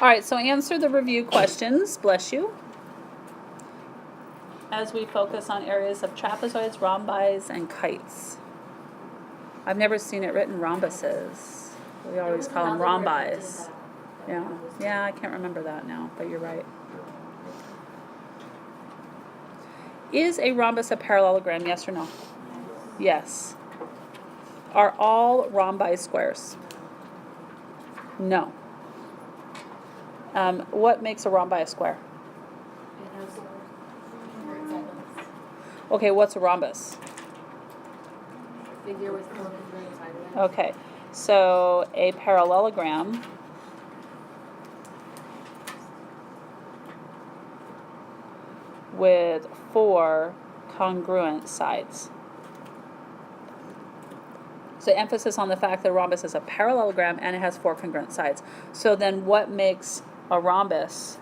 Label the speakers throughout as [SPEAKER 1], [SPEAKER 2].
[SPEAKER 1] All right, so answer the review questions, bless you, as we focus on areas of trapezoids, rhombi, and kites. I've never seen it written rhombuses. We always call them rhombi. Yeah, I can't remember that now, but you're right. Is a rhombus a parallelogram, yes or no? Yes. Are all rhombi squares? No. What makes a rhombi a square? Okay, what's a rhombus?
[SPEAKER 2] Figure with congruent sides.
[SPEAKER 1] Okay, so a parallelogram with 4 congruent sides. So emphasis on the fact that a rhombus is a parallelogram and it has 4 congruent sides. So then what makes a rhombus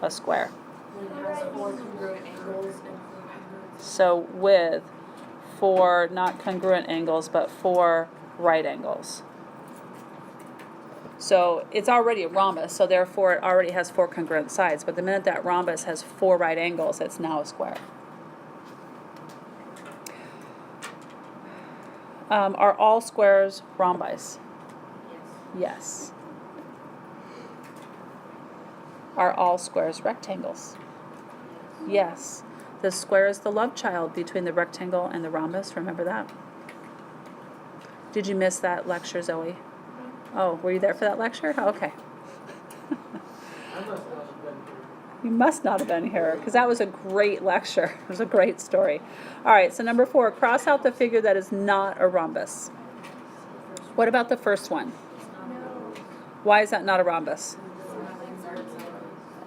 [SPEAKER 1] a square?
[SPEAKER 2] When it has 4 congruent angles and 4 congruent sides.
[SPEAKER 1] So with 4 not congruent angles, but 4 right angles. So it's already a rhombus, so therefore it already has 4 congruent sides. But the minute that rhombus has 4 right angles, it's now a square. Are all squares rhombi?
[SPEAKER 2] Yes.
[SPEAKER 1] Yes. Are all squares rectangles? Yes. The square is the love child between the rectangle and the rhombus. Remember that? Did you miss that lecture, Zoe? Oh, were you there for that lecture? Oh, okay. You must not have been here, because that was a great lecture. It was a great story. All right, so number 4, cross out the figure that is not a rhombus. What about the first one? Why is that not a rhombus?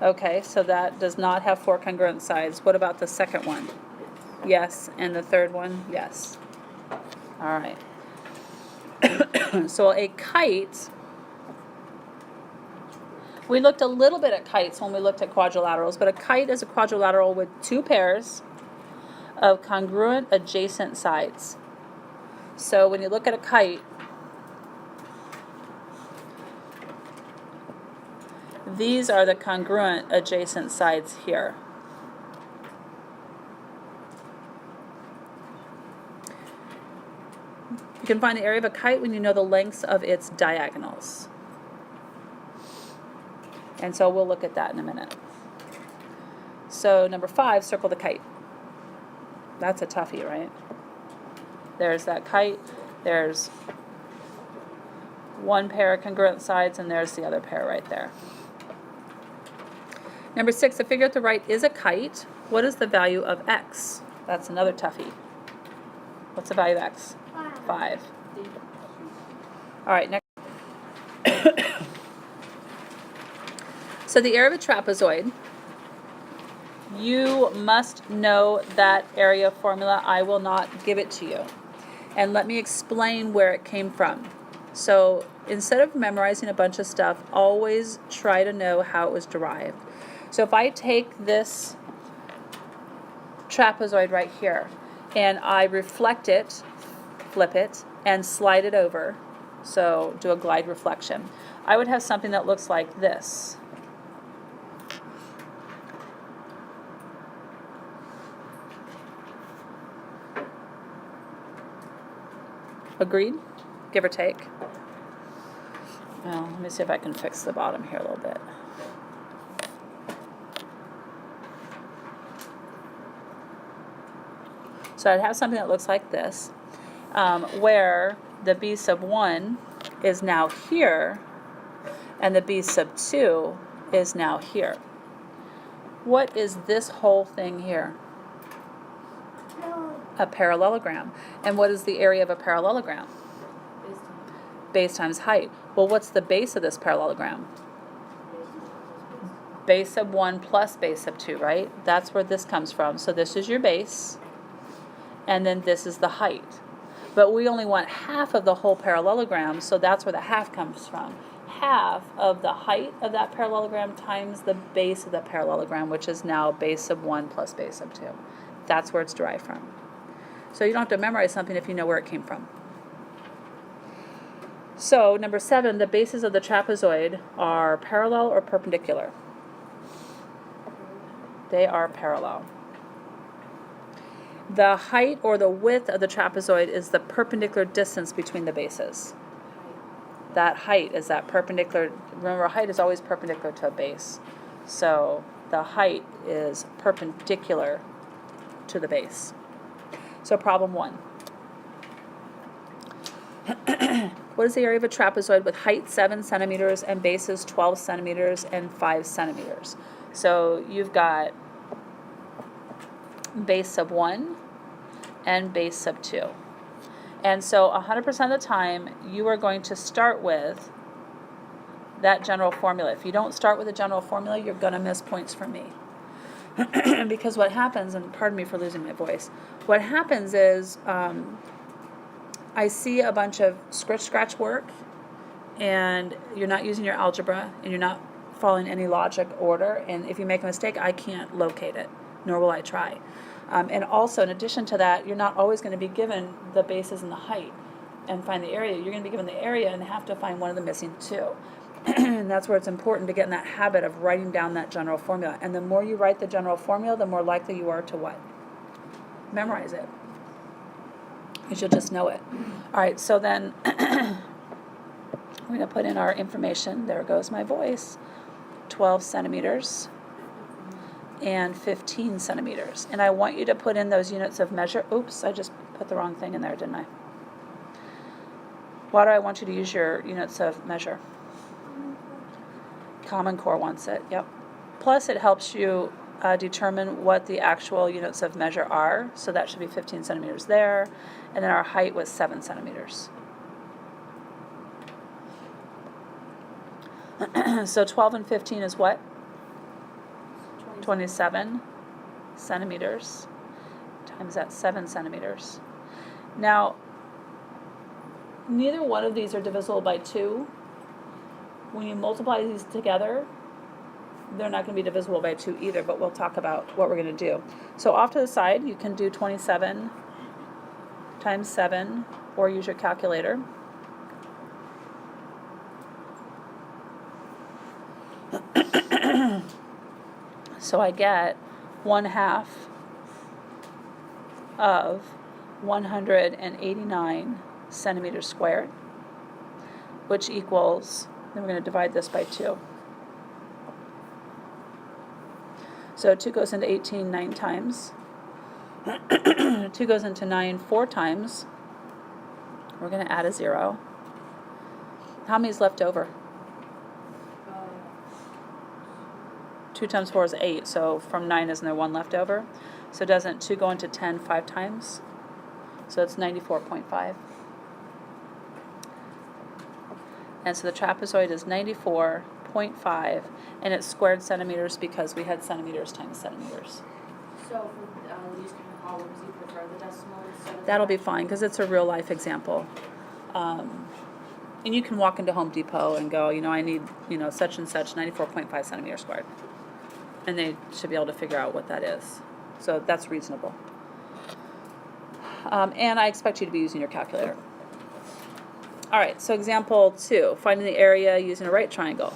[SPEAKER 1] Okay, so that does not have 4 congruent sides. What about the second one? Yes, and the third one? Yes. All right. So a kite, we looked a little bit at kites when we looked at quadrilaterals, but a kite is a quadrilateral with 2 pairs of congruent adjacent sides. So when you look at a kite, these are the congruent adjacent sides here. You can find the area of a kite when you know the lengths of its diagonals. And so we'll look at that in a minute. So number 5, circle the kite. That's a toughie, right? There's that kite. There's 1 pair of congruent sides, and there's the other pair right there. Number 6, the figure at the right is a kite. What is the value of x? That's another toughie. What's the value of x? 5. All right, next. So the area of a trapezoid, you must know that area formula. I will not give it to you. And let me explain where it came from. So instead of memorizing a bunch of stuff, always try to know how it was derived. So if I take this trapezoid right here and I reflect it, flip it, and slide it over, so do a glide reflection, I would have something that looks like this. Agreed? Give or take. Well, let me see if I can fix the bottom here a little bit. So I'd have something that looks like this, where the b sub 1 is now here, and the b sub 2 is now here. What is this whole thing here? A parallelogram. And what is the area of a parallelogram? Base times height. Well, what's the base of this parallelogram? Base sub 1 plus base sub 2, right? That's where this comes from. So this is your base, and then this is the height. But we only want half of the whole parallelogram, so that's where the half comes from. Half of the height of that parallelogram times the base of the parallelogram, which is now base sub 1 plus base sub 2. That's where it's derived from. So you don't have to memorize something if you know where it came from. So, number 7, the bases of the trapezoid are parallel or perpendicular? They are parallel. The height or the width of the trapezoid is the perpendicular distance between the bases. That height is that perpendicular. Remember, height is always perpendicular to a base. So the height is perpendicular to the base. So problem 1. What is the area of a trapezoid with height 7 centimeters and bases 12 centimeters and 5 centimeters? So you've got base sub 1 and base sub 2. And so 100% of the time, you are going to start with that general formula. If you don't start with the general formula, you're going to miss points from me. Because what happens, and pardon me for losing my voice, what happens is I see a bunch of scratch work, and you're not using your algebra, and you're not following any logic order, and if you make a mistake, I can't locate it, nor will I try. And also, in addition to that, you're not always going to be given the bases and the height and find the area. You're going to be given the area and have to find one of the missing 2. And that's where it's important to get in that habit of writing down that general formula. And the more you write the general formula, the more likely you are to what? Memorize it. Because you'll just know it. All right, so then we're going to put in our information. There goes my voice. 12 centimeters. And 15 centimeters. And I want you to put in those units of measure. Oops, I just put the wrong thing in there, didn't I? Why do I want you to use your units of measure? Common Core wants it, yep. Plus it helps you determine what the actual units of measure are. So that should be 15 centimeters there. And then our height was 7 centimeters. So 12 and 15 is what? 27 centimeters times that 7 centimeters. Now, neither one of these are divisible by 2. When you multiply these together, they're not going to be divisible by 2 either, but we'll talk about what we're going to do. So off to the side, you can do 27 times 7, or use your calculator. So I get 1/2 of 189 centimeters squared, which equals, then we're going to divide this by 2. So 2 goes into 18 9 times. 2 goes into 9 4 times. We're going to add a 0. How many is left over? 2 times 4 is 8, so from 9 isn't there 1 left over? So doesn't 2 go into 10 5 times? So it's 94.5. And so the trapezoid is 94.5, and it's squared centimeters because we had centimeters times centimeters.
[SPEAKER 2] So for these kind of problems, you prefer the decimal instead of
[SPEAKER 1] That'll be fine because it's a real life example. And you can walk into Home Depot and go, I need, such and such 94.5 centimeters squared. And they should be able to figure out what that is. So that's reasonable. And I expect you to be using your calculator. All right, so example 2, finding the area using a right triangle.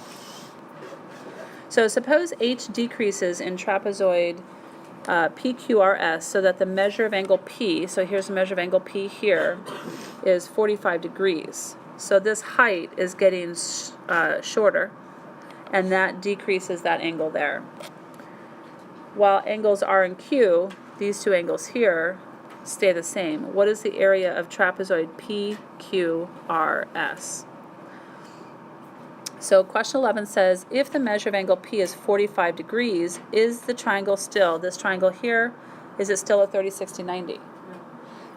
[SPEAKER 1] So suppose H decreases in trapezoid PQRS so that the measure of angle P, so here's the measure of angle P here, is 45 degrees. So this height is getting shorter, and that decreases that angle there. While angles R and Q, these two angles here, stay the same. What is the area of trapezoid PQRS? So question 11 says, if the measure of angle P is 45 degrees, is the triangle still, this triangle here, is it still a 30, 60, 90?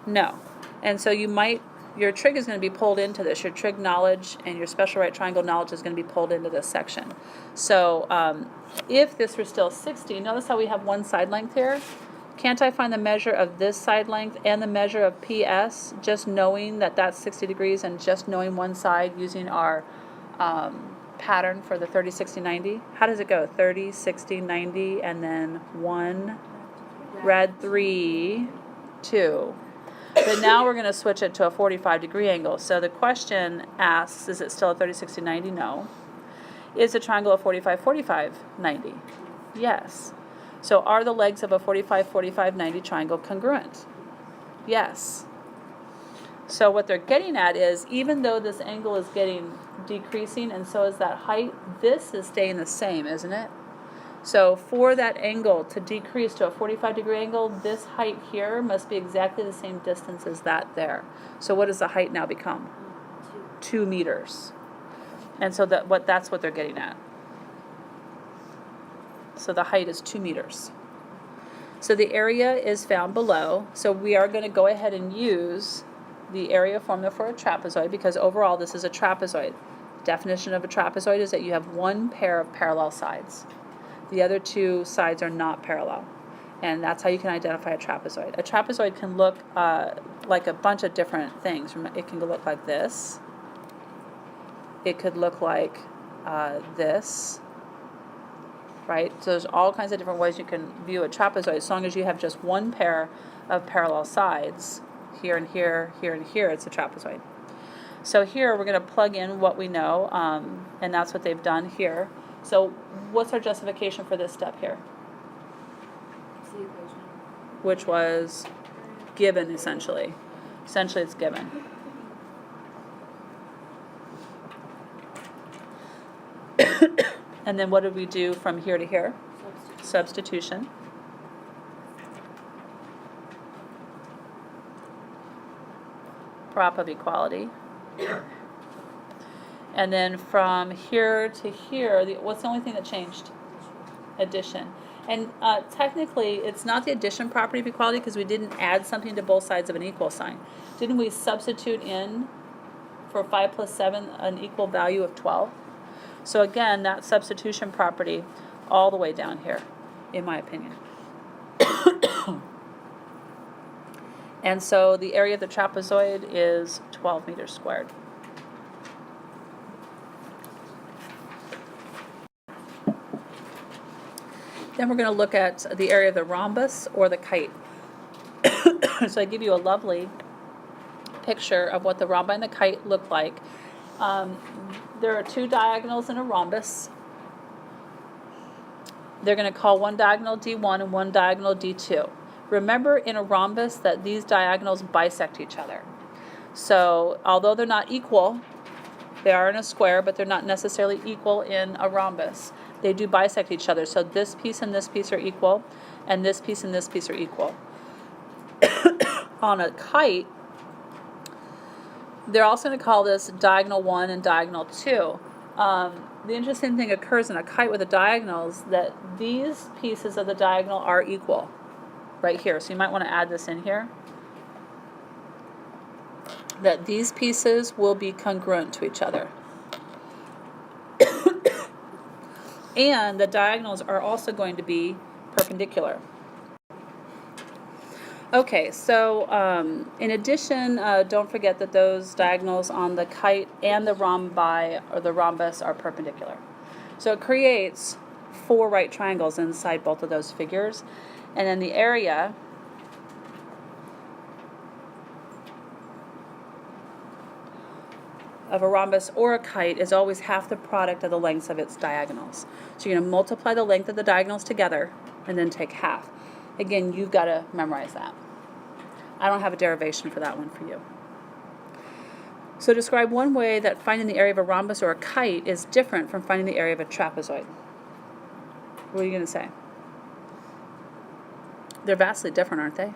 [SPEAKER 1] No. And so your trig is going to be pulled into this. Your trig knowledge and your special right triangle knowledge is going to be pulled into this section. So if this were still 60, notice how we have one side length here? Can't I find the measure of this side length and the measure of PS, just knowing that that's 60 degrees and just knowing one side using our pattern for the 30, 60, 90? How does it go? 30, 60, 90, and then 1, red 3, 2. But now we're going to switch it to a 45-degree angle. So the question asks, is it still a 30, 60, 90? No. Is a triangle a 45, 45, 90? Yes. So are the legs of a 45, 45, 90 triangle congruent? Yes. So what they're getting at is, even though this angle is decreasing and so is that height, this is staying the same, isn't it? So for that angle to decrease to a 45-degree angle, this height here must be exactly the same distance as that there. So what does the height now become? 2 meters. And so that's what they're getting at. So the height is 2 meters. So the area is found below. So we are going to go ahead and use the area formula for a trapezoid, because overall this is a trapezoid. Definition of a trapezoid is that you have one pair of parallel sides. The other two sides are not parallel. And that's how you can identify a trapezoid. A trapezoid can look like a bunch of different things. It can look like this. It could look like this. Right? So there's all kinds of different ways you can view a trapezoid, as long as you have just one pair of parallel sides, here and here, here and here, it's a trapezoid. So here we're going to plug in what we know, and that's what they've done here. So what's our justification for this step here?
[SPEAKER 2] It's the equation.
[SPEAKER 1] Which was given, essentially. Essentially it's given. And then what did we do from here to here? Substitution. Prop of equality. And then from here to here, what's the only thing that changed? Addition. And technically, it's not the addition property of equality, because we didn't add something to both sides of an equal sign. Didn't we substitute in for 5 plus 7 an equal value of 12? So again, that substitution property all the way down here, in my opinion. And so the area of the trapezoid is 12 meters squared. Then we're going to look at the area of the rhombus or the kite. So I give you a lovely picture of what the rhombi and the kite look like. There are 2 diagonals in a rhombus. They're going to call one diagonal D1 and one diagonal D2. Remember in a rhombus that these diagonals bisect each other. So although they're not equal, they are in a square, but they're not necessarily equal in a rhombus. They do bisect each other. So this piece and this piece are equal, and this piece and this piece are equal. On a kite, they're also going to call this diagonal 1 and diagonal 2. The interesting thing occurs in a kite with the diagonals, that these pieces of the diagonal are equal right here. So you might want to add this in here. That these pieces will be congruent to each other. And the diagonals are also going to be perpendicular. Okay, so in addition, don't forget that those diagonals on the kite and the rhombi or the rhombus are perpendicular. So it creates 4 right triangles inside both of those figures. And then the area of a rhombus or a kite is always half the product of the lengths of its diagonals. So you're going to multiply the length of the diagonals together and then take half. Again, you've got to memorize that. I don't have a derivation for that one for you. So describe one way that finding the area of a rhombus or a kite is different from finding the area of a trapezoid. What are you going to say? They're vastly different, aren't they?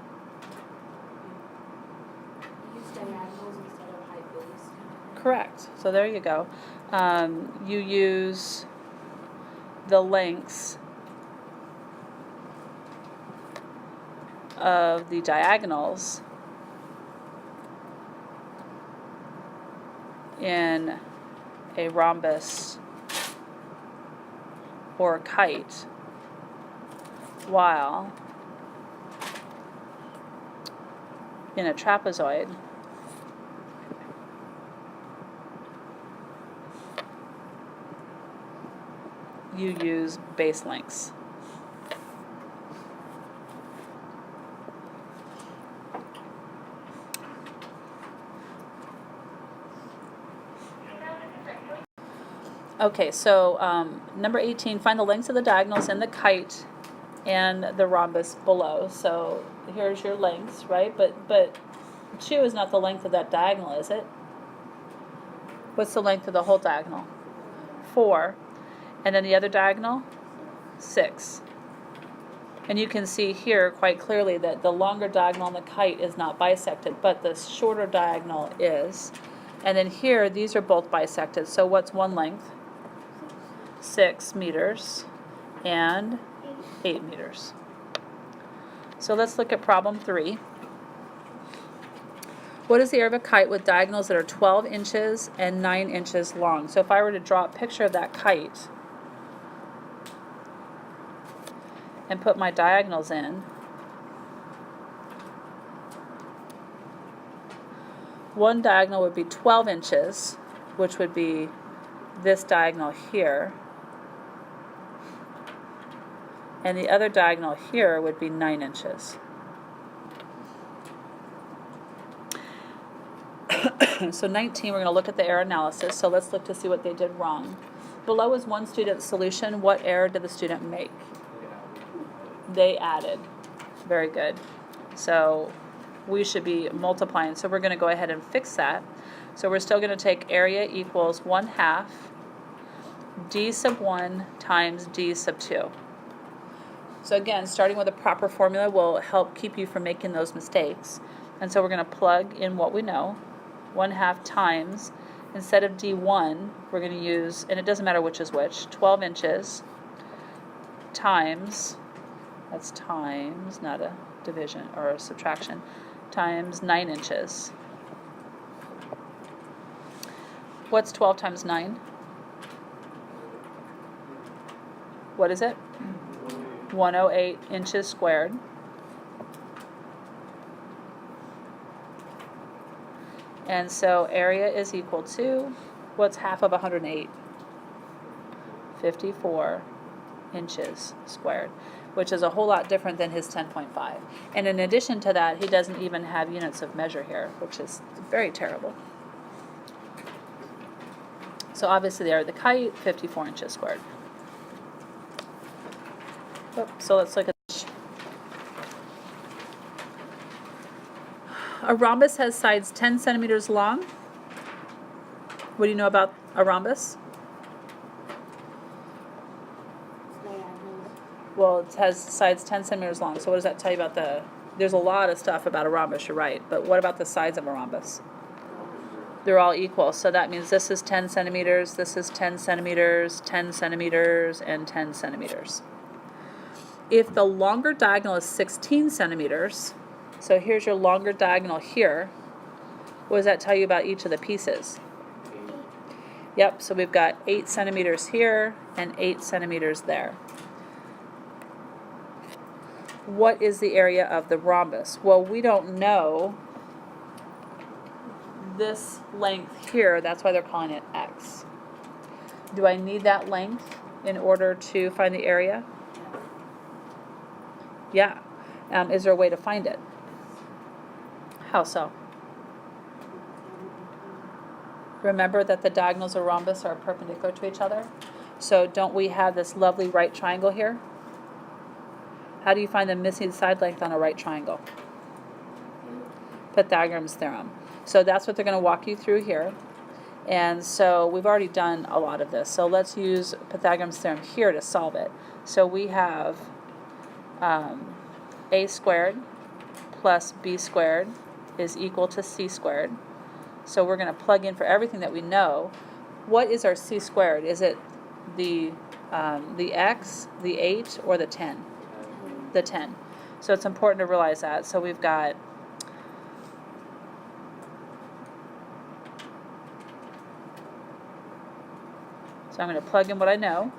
[SPEAKER 2] You use diagonals instead of height base.
[SPEAKER 1] Correct. So there you go. You use the lengths of the diagonals in a rhombus or a kite, while in a trapezoid you use base lengths. Okay, so number 18, find the lengths of the diagonals in the kite and the rhombus below. So here's your lengths, right? But 2 is not the length of that diagonal, is it? What's the length of the whole diagonal? 4. And then the other diagonal? 6. And you can see here quite clearly that the longer diagonal on the kite is not bisected, but the shorter diagonal is. And then here, these are both bisected. So what's one length? 6 meters and 8 meters. So let's look at problem 3. What is the area of a kite with diagonals that are 12 inches and 9 inches long? So if I were to draw a picture of that kite and put my diagonals in, one diagonal would be 12 inches, which would be this diagonal here, and the other diagonal here would be 9 inches. So 19, we're going to look at the error analysis. So let's look to see what they did wrong. Below is one student's solution. What error did the student make? They added. Very good. So we should be multiplying. So we're going to go ahead and fix that. So we're still going to take area equals 1/2 d sub 1 times d sub 2. So again, starting with a proper formula will help keep you from making those mistakes. And so we're going to plug in what we know. 1/2 times, instead of d1, we're going to use, and it doesn't matter which is which, 12 inches times, that's times, not a division or a subtraction, times 9 inches. What's 12 times 9? What is it? 108 inches squared. And so area is equal to, what's half of 108? 54 inches squared, which is a whole lot different than his 10.5. And in addition to that, he doesn't even have units of measure here, which is very terrible. So obviously the area of the kite, 54 inches squared. So let's look at this. A rhombus has sides 10 centimeters long. What do you know about a rhombus? Well, it has sides 10 centimeters long. So what does that tell you about there's a lot of stuff about a rhombus, you're right. But what about the sides of a rhombus? They're all equal. So that means this is 10 centimeters, this is 10 centimeters, 10 centimeters, and 10 centimeters. If the longer diagonal is 16 centimeters, so here's your longer diagonal here, what does that tell you about each of the pieces? Yep, so we've got 8 centimeters here and 8 centimeters there. What is the area of the rhombus? Well, we don't know this length here, that's why they're calling it x. Do I need that length in order to find the area? Yeah. Is there a way to find it? How so? Remember that the diagonals of rhombus are perpendicular to each other. So don't we have this lovely right triangle here? How do you find the missing side length on a right triangle? Pythagorean's theorem. So that's what they're going to walk you through here. And so we've already done a lot of this. So let's use Pythagorean's theorem here to solve it. So we have a squared plus b squared is equal to c squared. So we're going to plug in for everything that we know. What is our c squared? Is it the x, the 8, or the 10? The 10. So it's important to realize that. So we've got I'm going to plug in what I know.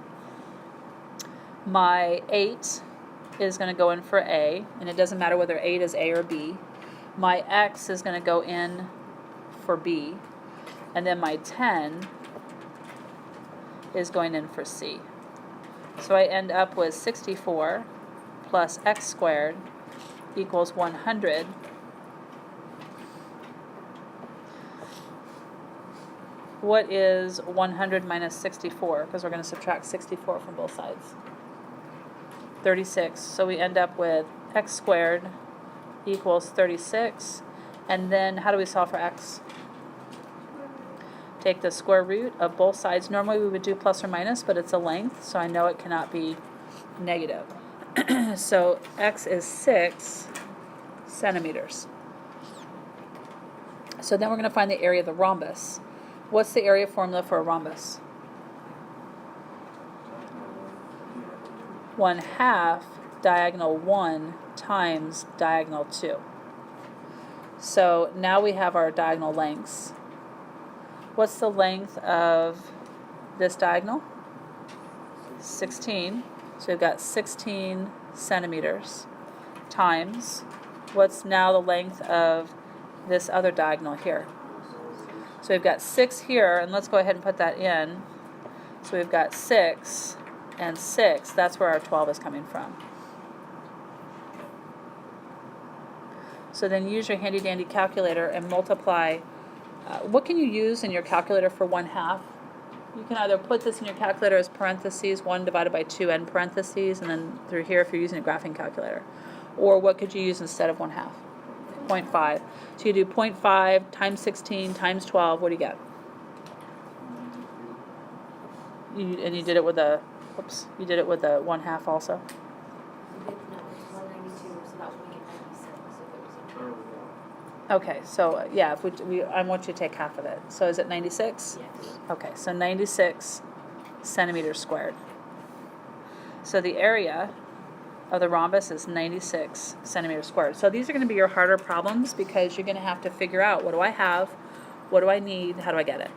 [SPEAKER 1] My 8 is going to go in for A, and it doesn't matter whether 8 is A or B. My X is going to go in for B, and then my 10 is going in for C. So I end up with 64 plus X squared equals 100. what is 100 minus 64? Because we're going to subtract 64 from both sides. 36. So we end up with x squared equals 36. And then how do we solve for x? Take the square root of both sides. Normally we would do plus or minus, but it's a length, so I know it cannot be negative. So x is 6 centimeters. So then we're going to find the area of the rhombus. What's the area formula for a rhombus? 1/2 diagonal 1 times diagonal 2. So now we have our diagonal lengths. What's the length of this diagonal? 16. So we've got 16 centimeters times, what's now the length of this other diagonal here? So we've got 6 here, and let's go ahead and put that in. So we've got 6 and 6, that's where our 12 is coming from. So then use your handy dandy calculator and multiply. What can you use in your calculator for 1/2? You can either put this in your calculator as parentheses, 1 divided by 2 and parentheses, and then through here if you're using a graphing calculator. Or what could you use instead of 1/2? 0.5. So you do 0.5 times 16 times 12, what do you get? And you did it with a, whoops, you did it with a 1/2 also?
[SPEAKER 2] No, it's 192, so that would make it 96 if it was
[SPEAKER 1] Okay, so yeah, if I want you to take half of it. So is it 96?
[SPEAKER 2] Yes.
[SPEAKER 1] Okay, so 96 centimeters squared. So the area of the rhombus is 96 centimeters squared. So these are going to be your harder problems because you're going to have to figure out, what do I have, what do I need, how do I get it?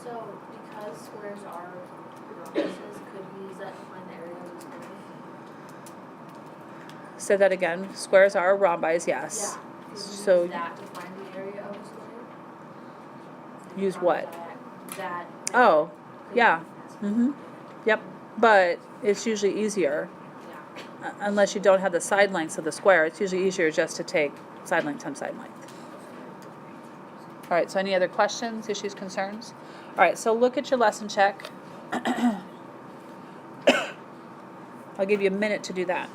[SPEAKER 2] So, because squares are rhombuses, could we use that to find the area of the square?
[SPEAKER 1] Say that again. Squares are rhombis, yes.
[SPEAKER 2] Yeah. Could we
[SPEAKER 1] So
[SPEAKER 2] use that to find the area of the square?
[SPEAKER 1] use
[SPEAKER 2] From
[SPEAKER 1] what?
[SPEAKER 2] That.
[SPEAKER 1] Oh,
[SPEAKER 2] Could
[SPEAKER 1] yeah.
[SPEAKER 2] we-
[SPEAKER 1] Mm-hmm. Yep. But it's usually easier,
[SPEAKER 2] Yeah.
[SPEAKER 1] unless you don't have the side lengths of the square, it's usually easier just to take side length times side length. All right, so any other questions, issues, concerns? All right, so look at your lesson check. I'll give you a minute to do that.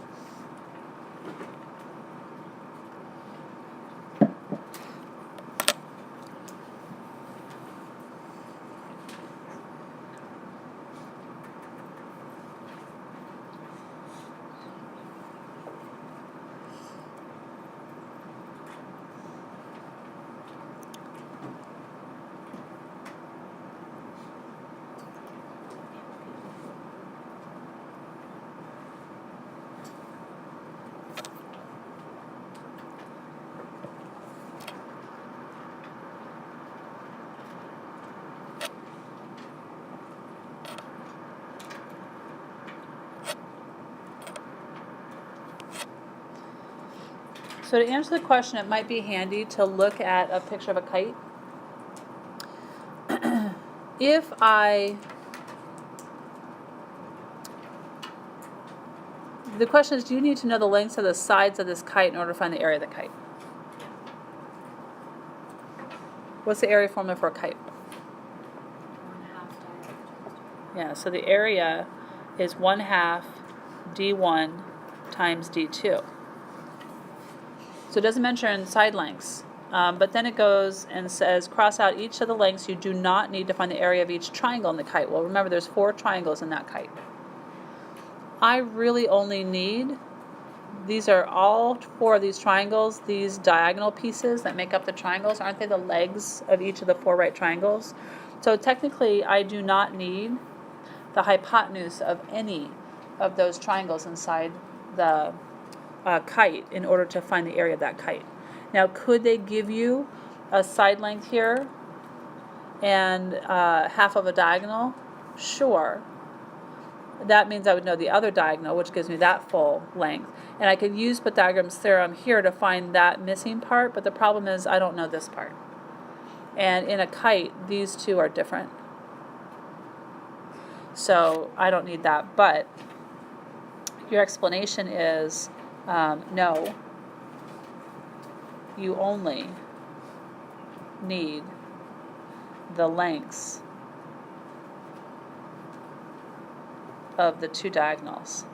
[SPEAKER 1] So to answer the question, it might be handy to look at a picture of a kite. The question is, do you need to know the lengths of the sides of this kite in order to find the area of the kite? What's the area formula for a kite?
[SPEAKER 2] 1/2 diameter.
[SPEAKER 1] Yeah, so the area is 1/2 d1 times d2. So it doesn't mention side lengths, but then it goes and says, cross out each of the lengths. You do not need to find the area of each triangle in the kite. Well, remember, there's 4 triangles in that kite. I really only need, these are all 4 of these triangles, these diagonal pieces that make up the triangles. Aren't they the legs of each of the 4 right triangles? So technically, I do not need the hypotenuse of any of those triangles inside the kite in order to find the area of that kite. Now, could they give you a side length here and half of a diagonal? Sure. That means I would know the other diagonal, which gives me that full length. And I could use Pythagoras' theorem here to find that missing part, but the problem is I don't know this part. And in a kite, these two are different. So I don't need that, but your explanation is no, you only need the lengths of the two diagonals.